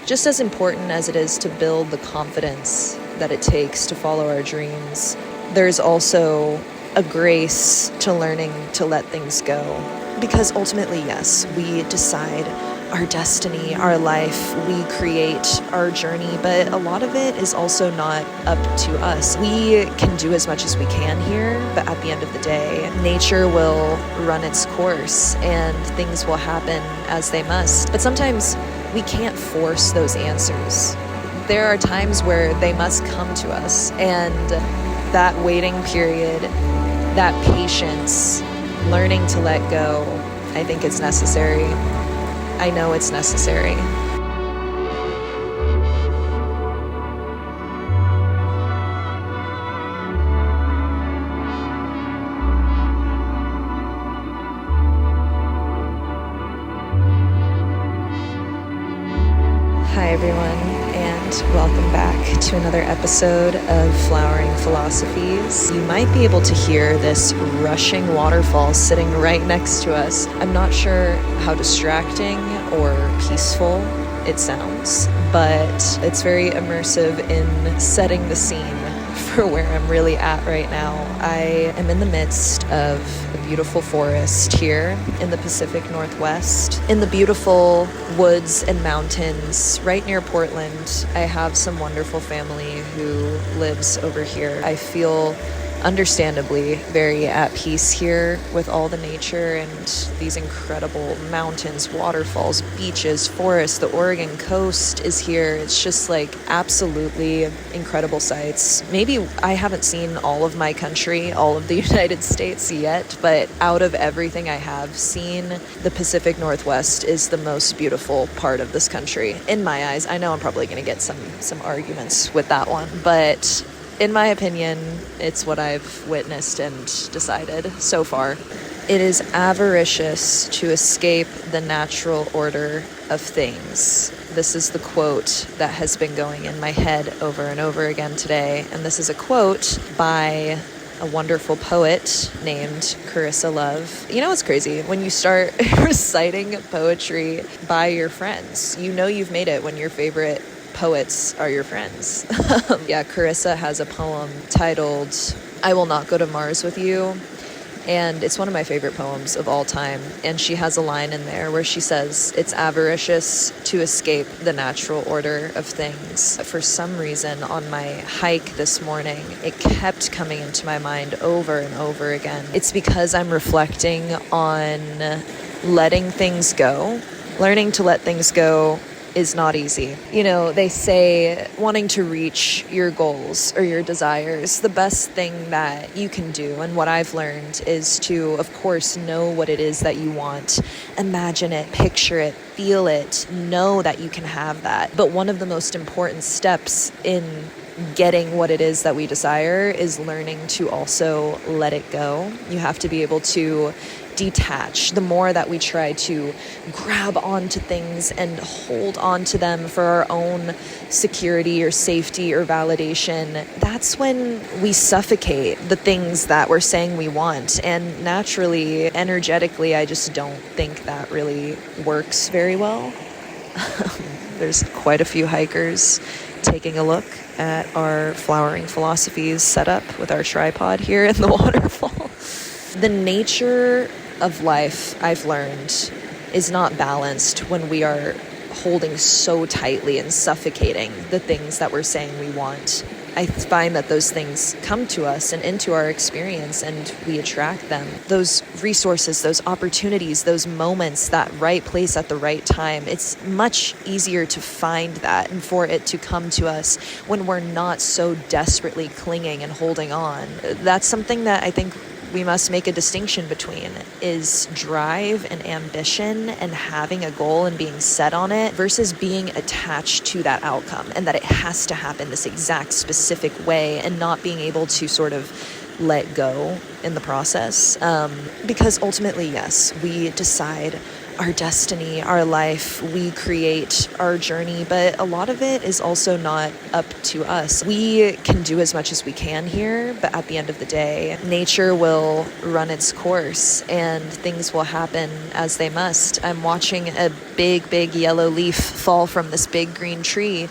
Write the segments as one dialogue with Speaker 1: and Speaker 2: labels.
Speaker 1: just as important as it is to build the confidence that it takes to follow our dreams, there's also a grace to learning to let things go. Because ultimately, yes, we decide our destiny, our life, we create our journey, but a lot of it is also not up to us. We can do as much as we can here, but at the end of the day, nature will run its course and things will happen as they must. But sometimes we can't force those answers. There are times where they must come to us, and that waiting period, that patience, learning to let go, I think it's necessary. I know it's necessary. Hi everyone, and welcome back to another episode of Flowering Philosophies. You might be able to hear this rushing waterfall sitting right next to us. I'm not sure how distracting or peaceful it sounds, but it's very immersive in setting the scene for where I'm really at right now. I am in the midst of a beautiful forest here in the Pacific Northwest, in the beautiful woods and mountains right near Portland. I have some wonderful family who lives over here. I feel understandably very at peace here with all the nature and these incredible mountains, waterfalls, beaches, forests. The Oregon coast is here. It's just like absolutely incredible sights. Maybe I haven't seen all of my country, all of the United States yet, but out of everything I have seen, the Pacific Northwest is the most beautiful part of this country in my eyes. I know I'm probably going to get some arguments with that one, but in my opinion, it's what I've witnessed and decided so far. It is avaricious to escape the natural order of things. This is the quote that has been going in my head over and over again today. And this is a quote by a wonderful poet named Carissa Love. You know what's crazy? When you start reciting poetry by your friends, you know you've made it when your favorite poets are your friends. Yeah, Carissa has a poem titled I Will Not Go to Mars With You, and it's one of my favorite poems of all time. And she has a line in there where she says, it's avaricious to escape the natural order of things. For some reason on my hike this morning, it kept coming into my mind over and over again. It's because I'm reflecting on letting things go. Learning to let things go is not easy. You know, they say wanting to reach your goals or your desires, the best thing that you can do, and what I've learned, is to, of course, know what it is that you want. Imagine it, picture it, feel it, know that you can have that. But one of the most important steps in getting what it is that we desire is learning to also let it go. You have to be able to detach. The more that we try to grab onto things and hold on to them for our own security or safety or validation, that's when we suffocate the things that we're saying we want. And naturally, energetically, I just don't think that really works very well. There's quite a few hikers taking a look at our Flowering Philosophies setup with our tripod here in the waterfall. The nature of life, I've learned, is not balanced when we are holding so tightly and suffocating the things that we're saying we want. I find that those things come to us and into our experience, and we attract them. Those resources, those opportunities, those moments, that right place at the right time, it's much easier to find that and for it to come to us when we're not so desperately clinging and holding on. That's something that I think we must make a distinction between, is drive and ambition and having a goal and being set on it versus being attached to that outcome and that it has to happen this exact specific way and not being able to sort of let go in the process. Because ultimately, yes, we decide our destiny, our life. We create our journey, but a lot of it is also not up to us. We can do as much as we can here, but at the end of the day, nature will run its course and things will happen as they must. I'm watching a big yellow leaf fall from this big green tree.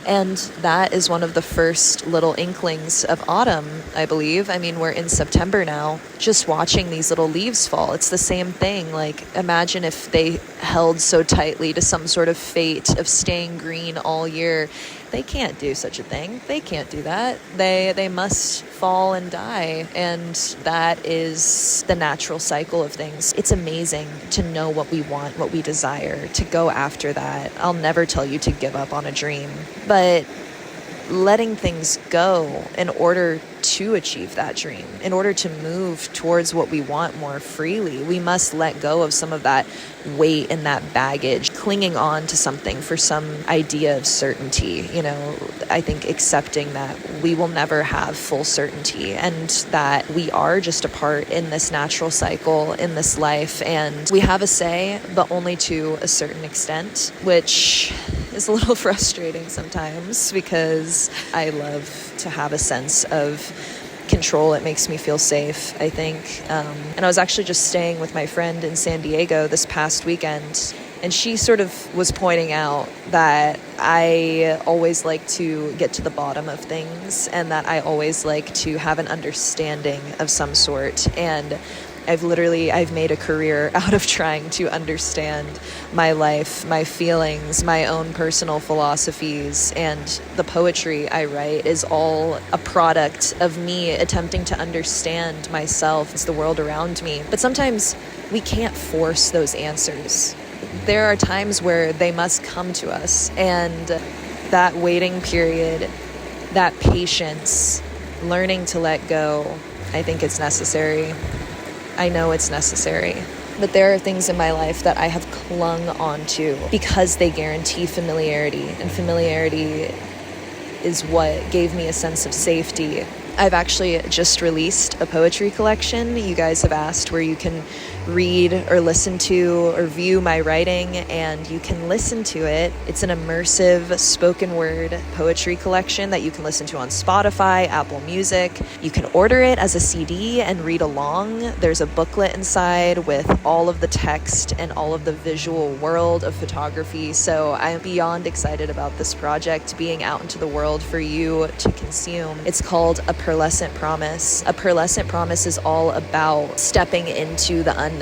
Speaker 1: And that is one of the first little inklings of autumn, I believe. I mean, we're in September now, just watching these little leaves fall. It's the same thing. Like, imagine if they held so tightly to some sort of fate of staying green all year. They can't do such a thing. They can't do that. They must fall and die. And that is the natural cycle of things. It's amazing to know what we want, what we desire, to go after that. I'll never tell you to give up on a dream, but letting things go in order to achieve that dream, in order to move towards what we want more freely, we must let go of some of that weight and that baggage, clinging on to something for some idea of certainty. I think accepting that we will never have full certainty and that we are just a part in this natural cycle, in this life, and we have a say, but only to a certain extent, which is a little frustrating sometimes because I love to have a sense of control. It makes me feel safe, I think. And I was actually just staying with my friend in San Diego this past weekend, and she sort of was pointing out that I always like to get to the bottom of things and that I always like to have an understanding of some sort. And I've made a career out of trying to understand my life, my feelings, my own personal philosophies, and the poetry I write is all a product of me attempting to understand myself, it's the world around me. But sometimes we can't force those answers. There are times where they must come to us, and that waiting period, that patience, learning to let go, I think it's necessary. I know it's necessary. But there are things in my life that I have clung on to because they guarantee familiarity, and familiarity is what gave me a sense of safety. I've actually just released a poetry collection. You guys have asked where you can read or listen to or view my writing, and you can listen to it. It's an immersive spoken word poetry collection that you can listen to on Spotify, Apple Music. You can order it as a CD and read along. There's a booklet inside with all of the text and all of the visual world of photography. So I'm beyond excited about this project being out into the world for you to consume. It's called A Pearlescent Promise. A Pearlescent Promise is all about stepping into the unknown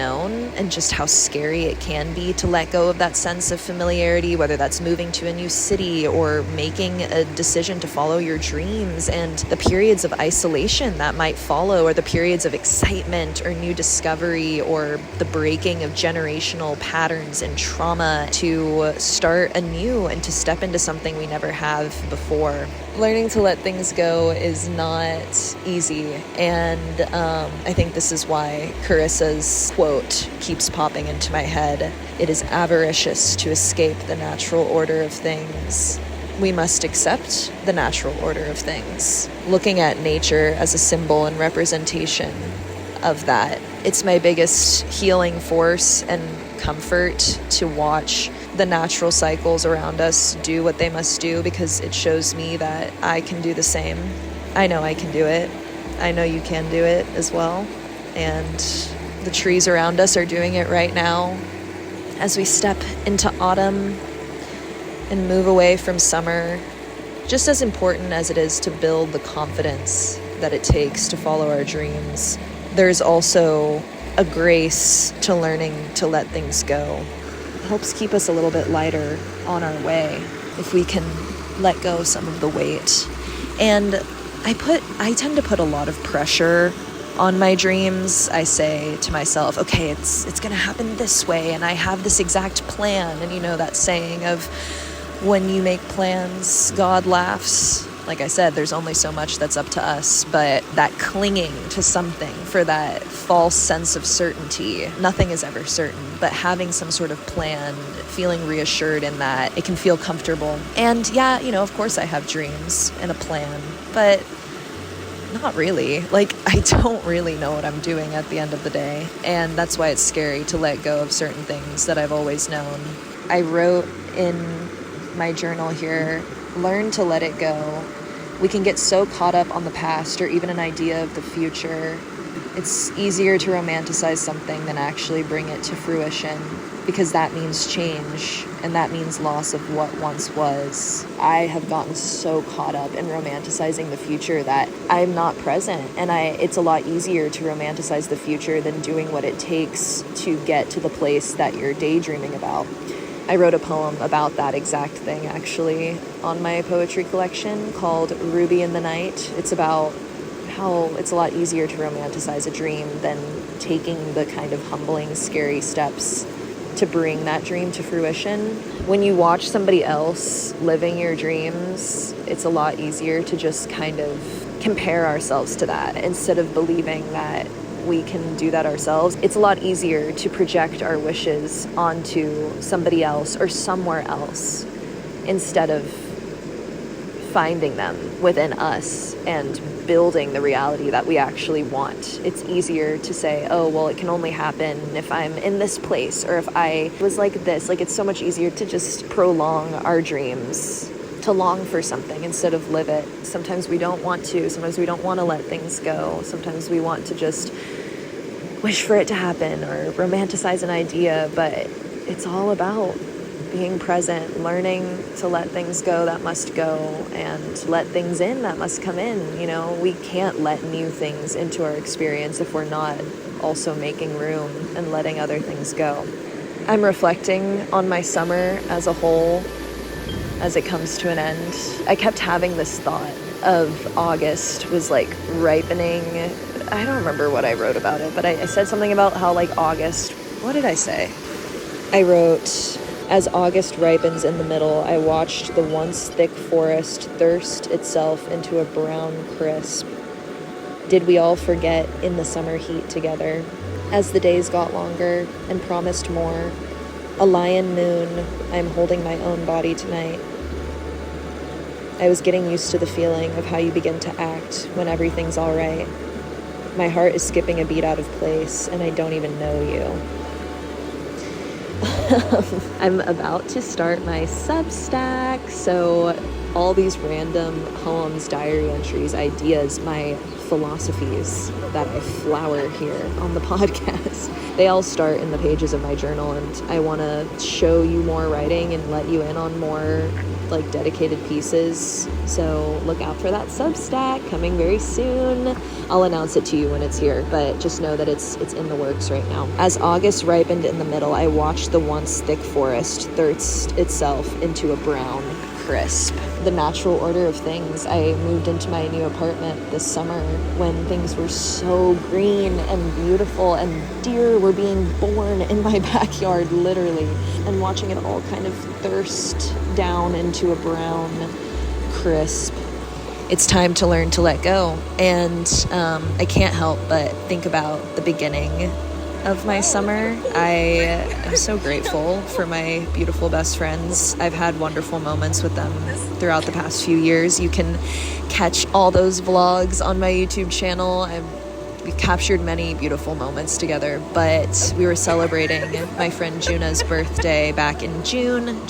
Speaker 1: and just how scary it can be to let go of that sense of familiarity, whether that's moving to a new city or making a decision to follow your dreams, and the periods of isolation that might follow, or the periods of excitement or new discovery, or the breaking of generational patterns and trauma to start anew and to step into something we never have before. Learning to let things go is not easy, and I think this is why Carissa's quote keeps popping into my head. It is avaricious to escape the natural order of things. We must accept the natural order of things. Looking at nature as a symbol and representation of that, it's my biggest healing force and comfort to watch the natural cycles around us do what they must do, because it shows me that I can do the same. I know I can do it. I know you can do it as well. And the trees around us are doing it right now as we step into autumn and move away from summer. Just as important as it is to build the confidence that it takes to follow our dreams, there's also a grace to learning to let things go. It helps keep us a little bit lighter on our way if we can let go of some of the weight. And I tend to put a lot of pressure on my dreams. I say to myself, okay, it's going to happen this way, and I have this exact plan. And you know that saying of, when you make plans, God laughs. Like I said, there's only so much that's up to us, but that clinging to something for that false sense of certainty, nothing is ever certain, but having some sort of plan, feeling reassured in that, it can feel comfortable. And yeah, of course I have dreams and a plan, but not really. Like, I don't really know what I'm doing at the end of the day. And that's why it's scary to let go of certain things that I've always known. I wrote in my journal here, learn to let it go. We can get so caught up on the past or even an idea of the future. It's easier to romanticize something than actually bring it to fruition, because that means change, and that means loss of what once was. I have gotten so caught up in romanticizing the future that I'm not present, and it's a lot easier to romanticize the future than doing what it takes to get to the place that you're daydreaming about. I wrote a poem about that exact thing, actually, on my poetry collection called Ruby in the Night. It's about how it's a lot easier to romanticize a dream than taking the kind of humbling, scary steps to bring that dream to fruition. When you watch somebody else living your dreams, it's a lot easier to just kind of compare ourselves to that instead of believing that we can do that ourselves. It's a lot easier to project our wishes onto somebody else or somewhere else instead of finding them within us and building the reality that we actually want. It's easier to say, oh, well, it can only happen if I'm in this place or if I was like this. Like, it's so much easier to just prolong our dreams, to long for something instead of live it. Sometimes we don't want to. Sometimes we don't want to let things go. Sometimes we want to just wish for it to happen or romanticize an idea, but it's all about being present, learning to let things go that must go and let things in that must come in. You know, we can't let new things into our experience if we're not also making room and letting other things go. I'm reflecting on my summer as a whole as it comes to an end. I kept having this thought of August was like ripening. I don't remember what I wrote about it, but I said something about how like August, what did I say? I wrote, as August ripens in the middle, I watched the once thick forest thirst itself into a brown crisp. Did we all forget in the summer heat together? As the days got longer and promised more, a lion moon, I'm holding my own body tonight. I was getting used to the feeling of how you begin to act when everything's all right. My heart is skipping a beat out of place, and I don't even know you. I'm about to start my Substack, so all these random poems, diary entries, ideas, my philosophies that I flower here on the podcast, they all start in the pages of my journal, and I want to show you more writing and let you in on more like dedicated pieces. So look out for that Substack coming very soon. I'll announce it to you when it's here, but just know that it's in the works right now. As August ripened in the middle, I watched the once thick forest thirst itself into a brown crisp. The natural order of things. I moved into my new apartment this summer when things were so green and beautiful and deer were being born in my backyard, literally, and watching it all kind of thirst down into a brown crisp. It's time to learn to let go, and I can't help but think about the beginning of my summer. I am so grateful for my beautiful best friends. I've had wonderful moments with them throughout the past few years. You can catch all those vlogs on my YouTube channel. We captured many beautiful moments together, but we were celebrating my friend Juna's birthday back in June,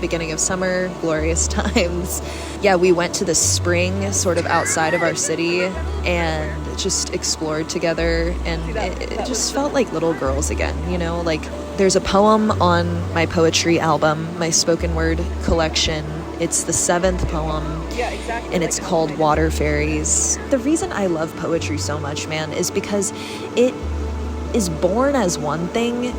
Speaker 1: beginning of summer, glorious times. Yeah, we went to the spring sort of outside of our city and just explored together, and it just felt like little girls again, you know? Like, there's a poem on my poetry album, my spoken word collection. It's the 7th poem, and it's called Water Fairies. The reason I love poetry so much, man, is because it is born as one thing,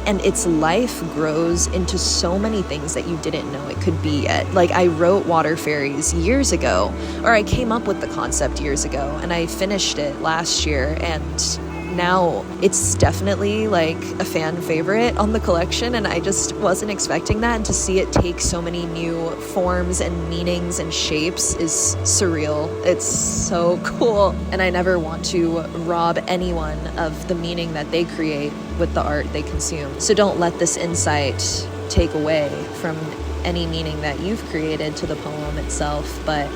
Speaker 1: and its life grows into so many things that you didn't know it could be yet. Like, I wrote Water Fairies years ago, or I came up with the concept years ago, and I finished it last year, and now it's definitely like a fan favorite on the collection, and I just wasn't expecting that, and to see it take so many new forms and meanings and shapes is surreal. It's so cool, and I never want to rob anyone of the meaning that they create with the art they consume. So don't let this insight take away from any meaning that you've created to the poem itself, but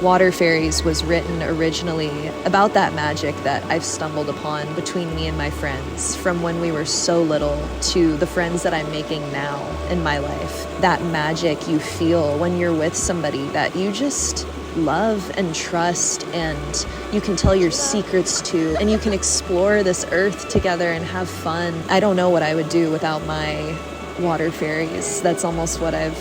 Speaker 1: Water Fairies was written originally about that magic that I've stumbled upon between me and my friends from when we were so little to the friends that I'm making now in my life. That magic you feel when you're with somebody that you just love and trust, and you can tell your secrets to, and you can explore this earth together and have fun. I don't know what I would do without my water fairies. That's almost what I've,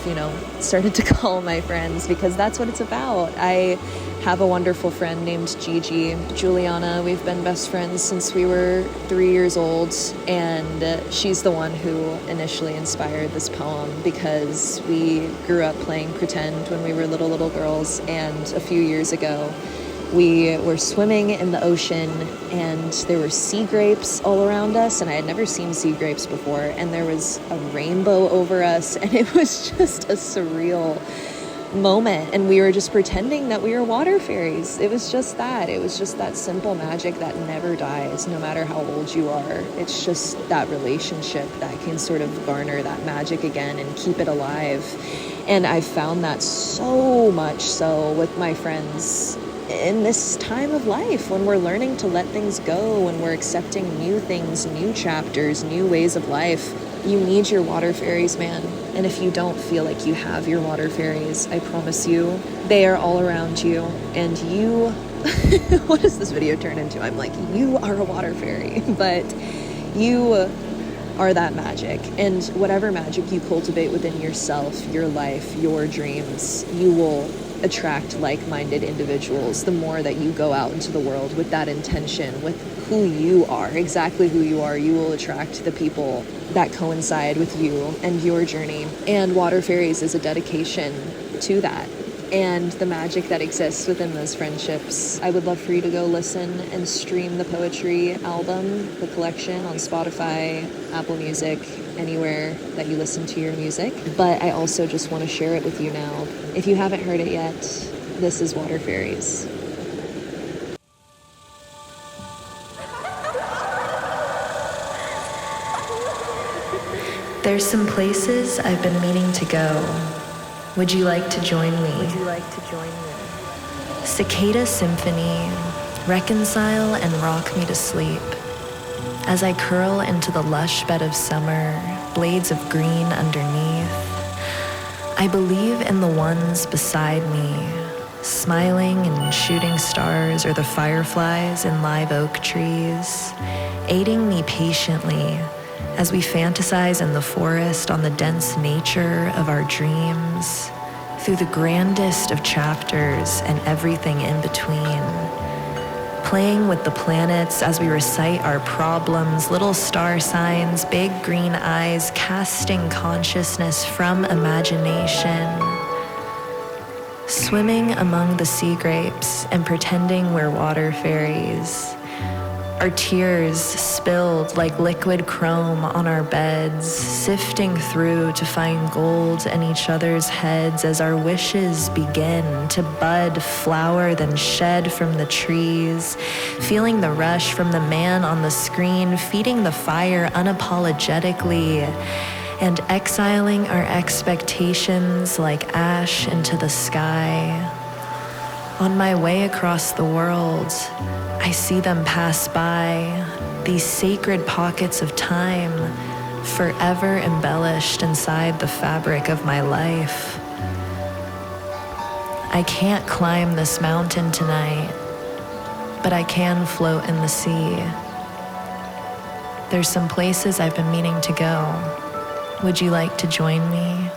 Speaker 1: started to call my friends, because that's what it's about. I have a wonderful friend named Gigi. Juliana, we've been best friends since we were 3 years old, and she's the one who initially inspired this poem, because we grew up playing pretend when we were little girls, and a few years ago we were swimming in the ocean and there were sea grapes all around us, and I had never seen sea grapes before, and there was a rainbow over us, and it was just a surreal moment, and we were just pretending that we were water fairies. It was just that. It was just that simple magic that never dies, no matter how old you are. It's just that relationship that can sort of garner that magic again and keep it alive. And I've found that so much so with my friends in this time of life, when we're learning to let things go, when we're accepting new things, new chapters, new ways of life. You need your water fairies, man. And if you don't feel like you have your water fairies, I promise you, they are all around you. And you, what does this video turn into? I'm like, you are a water fairy, but you are that magic. And whatever magic you cultivate within yourself, your life, your dreams, you will attract like-minded individuals the more that you go out into the world with that intention, with who you are, exactly who you are. You will attract the people that coincide with you and your journey. And Water Fairies is a dedication to that and the magic that exists within those friendships. I would love for you to go listen and stream the poetry album, the collection, on Spotify, Apple Music, anywhere that you listen to your music. But I also just want to share it with you now. If you haven't heard it yet, this is Water Fairies. There's some places I've been meaning to go. Would you like to join me? Cicada symphony, reconcile and rock me to sleep. As I curl into the lush bed of summer, blades of green underneath, I believe in the ones beside me, smiling and shooting stars, or the fireflies in live oak trees, aiding me patiently as we fantasize in the forest on the dense nature of our dreams, through the grandest of chapters and everything in between. Playing with the planets as we recite our problems, little star signs, big green eyes, casting consciousness from imagination. Swimming among the sea grapes and pretending we're water fairies. Our tears spilled like liquid chrome on our beds, sifting through to find gold in each other's heads as our wishes begin to bud, flower, then shed from the trees, feeling the rush from the man on the screen, feeding the fire unapologetically, and exiling our expectations like ash into the sky. On my way across the world, I see them pass by, these sacred pockets of time, forever embellished inside the fabric of my life. I can't climb this mountain tonight, but I can float in the sea. There's some places I've been meaning to go. Would you like to join me?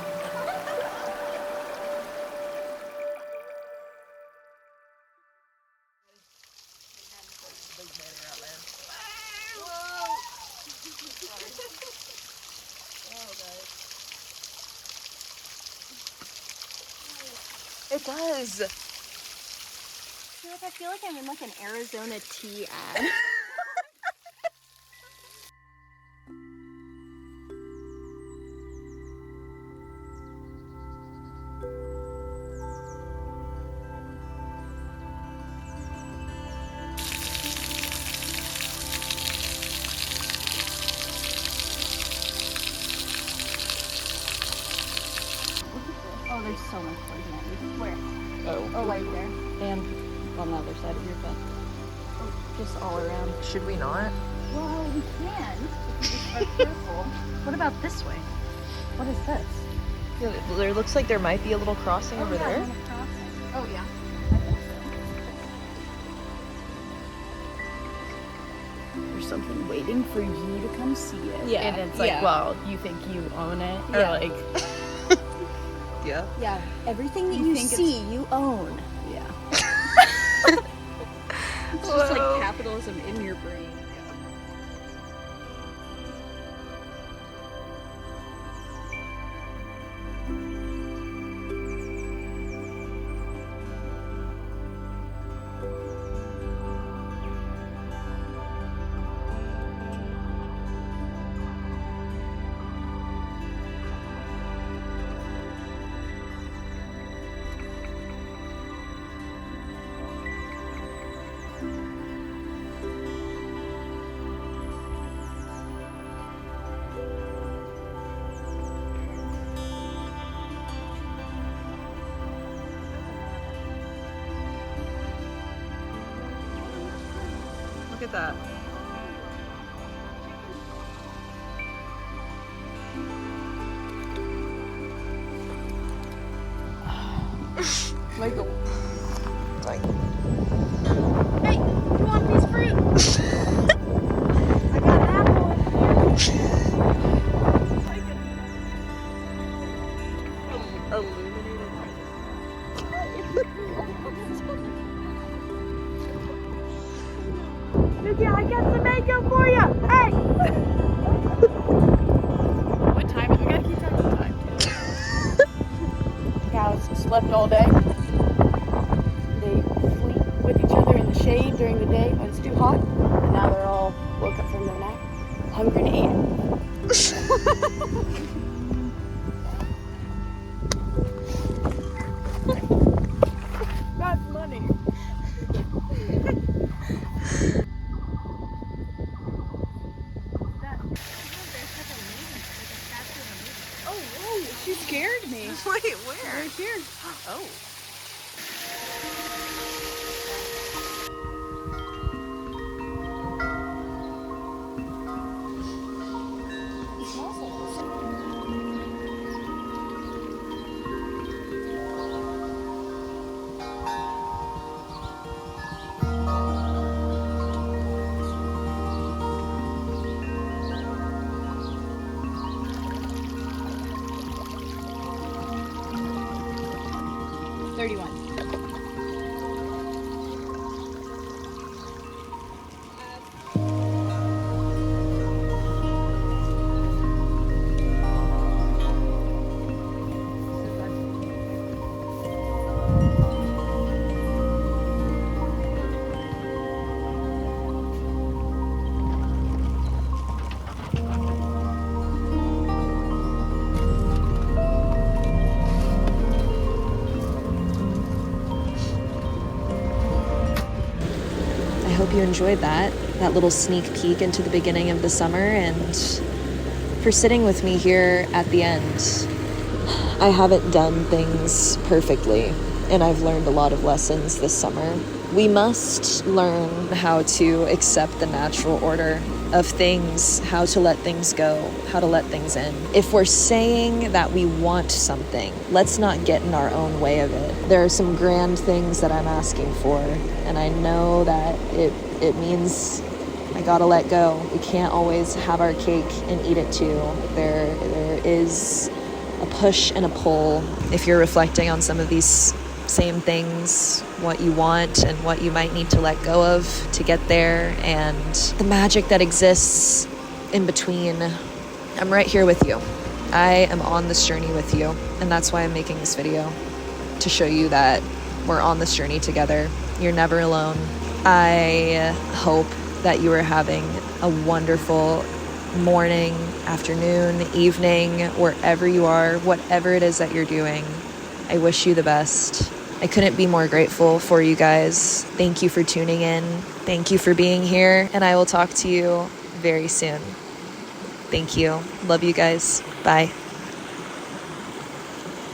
Speaker 1: It does.
Speaker 2: I feel like I'm in like an Arizona tea ad. Oh, there's so much poison ivy. Where?
Speaker 3: Oh,
Speaker 2: Right there.
Speaker 3: and on the other side of your fence. Just all around.
Speaker 1: Should we not?
Speaker 2: Well, we can if we just are careful.
Speaker 3: What about this way? What is this?
Speaker 1: There looks like there might be a little crossing over
Speaker 2: yeah,
Speaker 1: there.
Speaker 2: I'm gonna cross it. Oh yeah, I think so.
Speaker 3: There's something waiting for you to come see it.
Speaker 2: Yeah,
Speaker 3: And it's like,
Speaker 2: yeah.
Speaker 3: well, you think you own it? Or
Speaker 2: Yeah.
Speaker 3: like,
Speaker 1: Yeah.
Speaker 2: Yeah, everything that
Speaker 3: You
Speaker 2: you
Speaker 3: think
Speaker 2: see, you own.
Speaker 3: yeah.
Speaker 2: It's just like capitalism in your brain.
Speaker 1: Look at that.
Speaker 3: Michael.
Speaker 2: Hey, you want these fruit? I got an apple.
Speaker 3: Yeah, I got some makeup for you. Hey. What time is it? We gotta keep track of the time. Cows slept all day. They sleep with each other in the shade during the day when it's too hot. And now they're all woke up from their nap, hungry to eat. That's money. Oh, whoa, she scared me.
Speaker 1: Wait, where?
Speaker 3: Right here.
Speaker 1: Oh. I hope you enjoyed that little sneak peek into the beginning of the summer, and for sitting with me here at the end. I haven't done things perfectly, and I've learned a lot of lessons this summer. We must learn how to accept the natural order of things, how to let things go, how to let things in. If we're saying that we want something, let's not get in our own way of it. There are some grand things that I'm asking for, and I know that it means I gotta let go. We can't always have our cake and eat it too. There is a push and a pull. If you're reflecting on some of these same things, what you want and what you might need to let go of to get there, and the magic that exists in between, I'm right here with you. I am on this journey with you, and that's why I'm making this video, to show you that we're on this journey together. You're never alone. I hope that you are having a wonderful morning, afternoon, evening, wherever you are, whatever it is that you're doing. I wish you the best. I couldn't be more grateful for you guys. Thank you for tuning in. Thank you for being here, and I will talk to you very soon. Thank you. Love you guys. Bye.